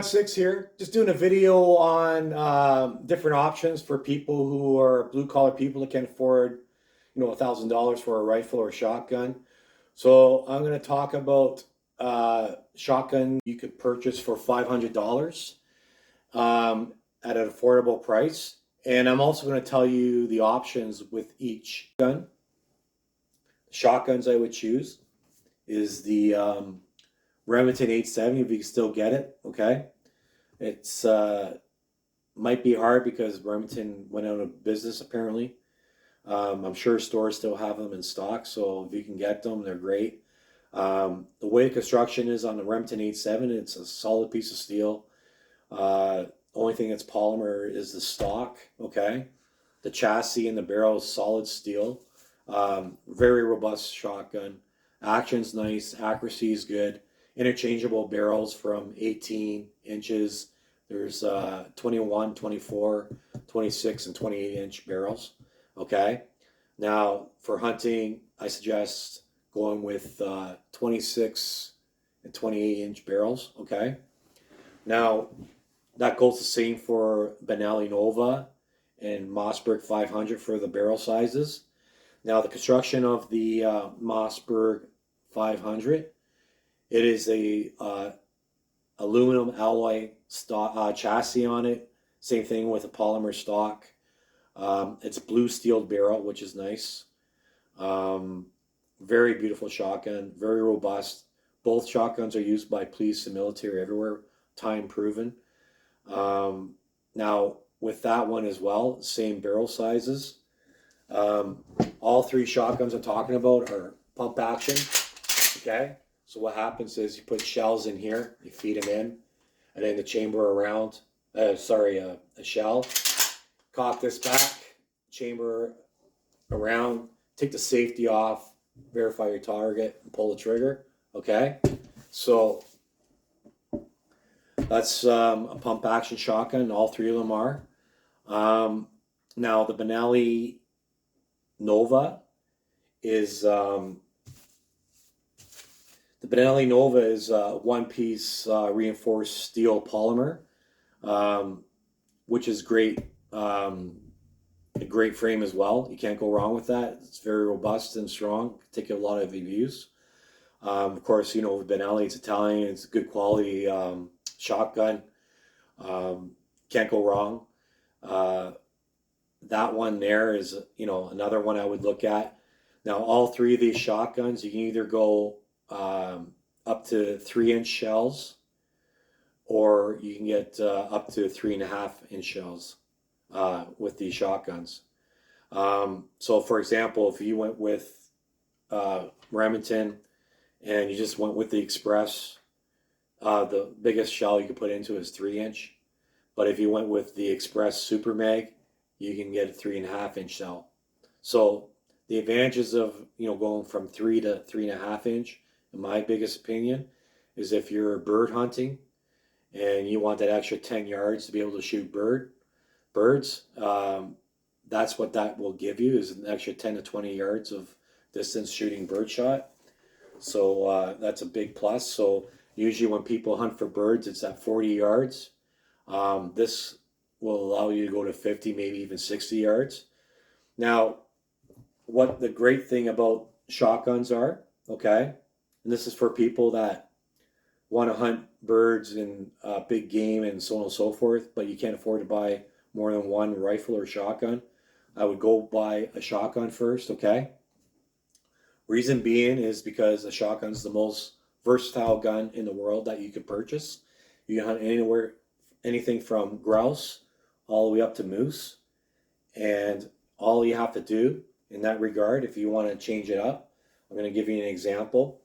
Six here, just doing a video on different options for people who are blue collar people that can afford, $1,000 for a rifle or a shotgun. So I'm going to talk about shotgun you could purchase for $500 at an affordable price, and I'm also going to tell you the options with each gun. Shotguns I would choose is the Remington 870 if you can still get it. Okay. It's might be hard because Remington went out of business apparently. I'm sure stores still have them in stock, so if you can get them, they're great. The way the construction is on the Remington 870, it's a solid piece of steel. Only thing that's polymer is the stock. Okay, the chassis and the barrel is solid steel. Very robust shotgun. Action's nice. Accuracy is good. Interchangeable barrels from 18 inches. There's 21, 24, 26, and 28-inch barrels. Okay. Now, for hunting, I suggest going with 26 and 28-inch barrels. Okay. Now, that goes the same for Benelli Nova and Mossberg 500 for the barrel sizes. Now, the construction of the Mossberg 500, it is a aluminum alloy stock, chassis on it. Same thing with a polymer stock. It's blue steel barrel, which is nice. Very beautiful shotgun, very robust. Both shotguns are used by police and military everywhere, time proven. Now, with that one as well, same barrel sizes. All three shotguns I'm talking about are pump action. Okay. So what happens is you put shells in here, you feed them in, and then the chamber around, a shell, cock this back, chamber around, take the safety off, verify your target, and pull the trigger. Okay, so that's a pump action shotgun. All three of them are. Now the Benelli Nova is the Benelli Nova is one-piece reinforced steel polymer, which is great. A great frame as well. You can't go wrong with that. It's very robust and strong. Take a lot of abuse. Of course, Benelli, it's Italian. It's a good quality shotgun. Can't go wrong. That one there is, another one I would look at. Now, all three of these shotguns, you can either go up to 3-inch shells, or you can get up to 3.5-inch shells with these shotguns. So, for example, if you went with Remington and you just went with the Express, the biggest shell you could put into is 3-inch. But if you went with the Express Super Mag, you can get a 3.5-inch shell. So the advantages of going from 3 to 3.5-inch, in my biggest opinion, is if you're bird hunting and you want that extra 10 yards to be able to shoot birds, that's what that will give you, is an extra 10 to 20 yards of distance shooting bird shot. So that's a big plus. So usually when people hunt for birds, it's at 40 yards. This will allow you to go to 50, maybe even 60 yards. Now, what the great thing about shotguns are, okay, and this is for people that want to hunt birds and big game and so on and so forth, but you can't afford to buy more than one rifle or shotgun, I would go buy a shotgun first, okay? Reason being is because a shotgun's the most versatile gun in the world that you could purchase. You can hunt anywhere, anything from grouse all the way up to moose, and all you have to do in that regard, if you want to change it up, I'm going to give you an example.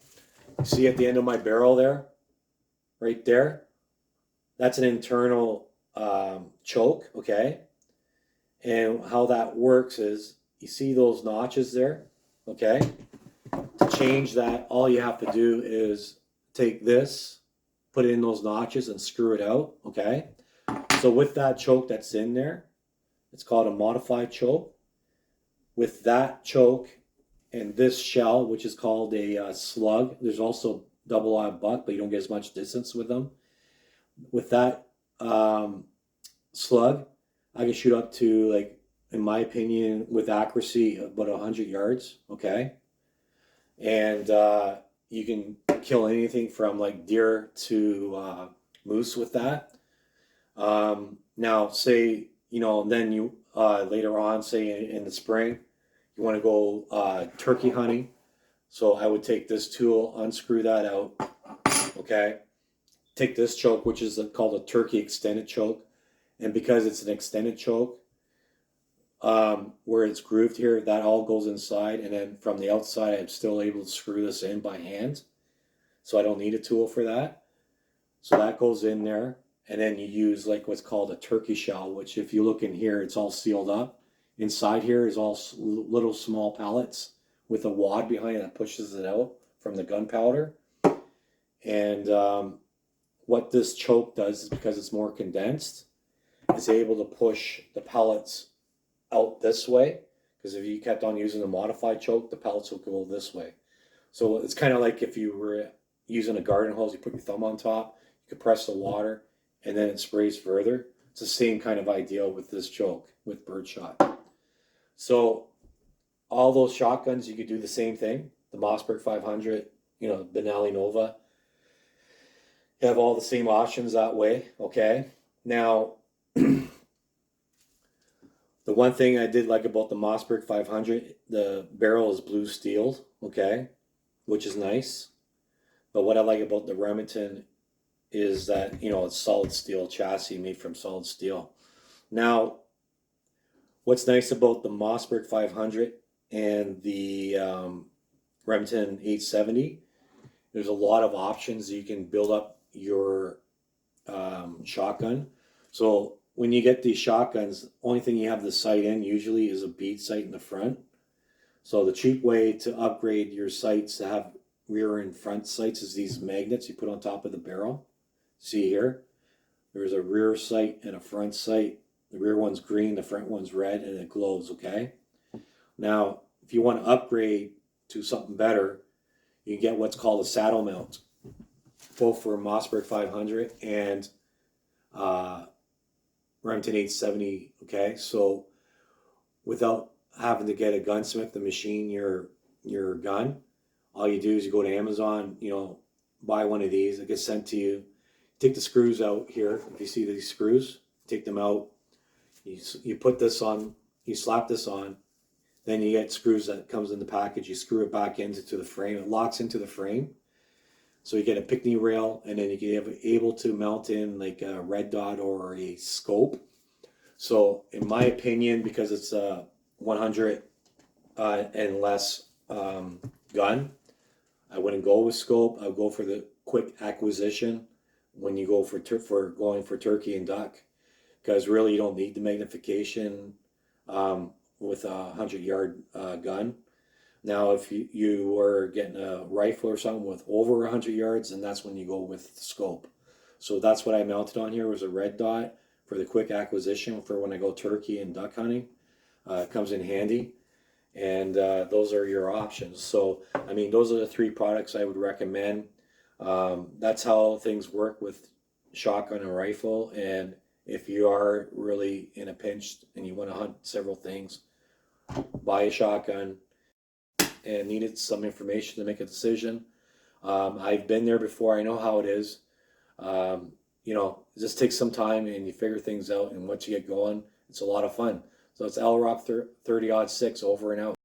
See at the end of my barrel there, right there, that's an internal choke, okay? And how that works is, you see those notches there, okay? To change that, all you have to do is take this, put it in those notches and screw it out, okay? So with that choke that's in there, it's called a modified choke. With that choke and this shell, which is called a slug, there's also double-eyed buck, but you don't get as much distance with them. With that slug, I can shoot up to, like, in my opinion, with accuracy, about 100 yards. Okay, and you can kill anything from like deer to moose with that. Now, say, then you later on, say in the spring, you want to go turkey hunting. So I would take this tool, unscrew that out. Okay, take this choke, which is called a turkey extended choke, and because it's an extended choke, where it's grooved here, that all goes inside, and then from the outside, I'm still able to screw this in by hand. So I don't need a tool for that. So that goes in there, and then you use like what's called a turkey shell, which if you look in here, it's all sealed up. Inside here is all little small pellets with a wad behind it that pushes it out from the gunpowder. And what this choke does is, because it's more condensed, it's able to push the pellets out this way. Because if you kept on using the modified choke, the pellets will go this way. So it's kind of like if you were using a garden hose, you put your thumb on top, you could press the water, and then it sprays further. It's the same kind of idea with this choke, with birdshot. So all those shotguns, you could do the same thing. The Mossberg 500, Benelli Nova, you have all the same options that way. Okay. Now, the one thing I did like about the Mossberg 500, the barrel is blue steel. Okay, which is nice. But what I like about the Remington is that, it's solid steel chassis made from solid steel. Now, what's nice about the Mossberg 500 and the Remington 870, there's a lot of options. You can build up your shotgun. So when you get these shotguns, only thing you have the sight in usually is a bead sight in the front. So the cheap way to upgrade your sights to have rear and front sights is these magnets you put on top of the barrel. See here, there's a rear sight and a front sight. The rear one's green, the front one's red, and it glows. Okay. Now, if you want to upgrade to something better, you can get what's called a saddle mount, both for Mossberg 500 and Remington 870. Okay, so without having to get a gunsmith to machine your gun, all you do is you go to Amazon, buy one of these. It gets sent to you. Take the screws out here. If you see these screws, take them out. You put this on. You slap this on. Then you get screws that comes in the package. You screw it back into the frame. It locks into the frame. So you get a picnic rail, and then you get able to mount in like a red dot or a scope. So in my opinion, because it's a 100 and less gun, I wouldn't go with scope. I would go for the quick acquisition when you go for going for turkey and duck, because really you don't need the magnification with a 100-yard gun. Now, if you were getting a rifle or something with over 100 yards, then that's when you go with the scope. So that's what I mounted on here, was a red dot for the quick acquisition for when I go turkey and duck hunting. It comes in handy. And those are your options. So, I mean, those are the three products I would recommend. That's how things work with shotgun and rifle. And if you are really in a pinch and you want to hunt several things, buy a shotgun, and needed some information to make a decision. I've been there before. I know how it is. It just takes some time and you figure things out. And once you get going, it's a lot of fun. So it's L Rock 30-06 over and out.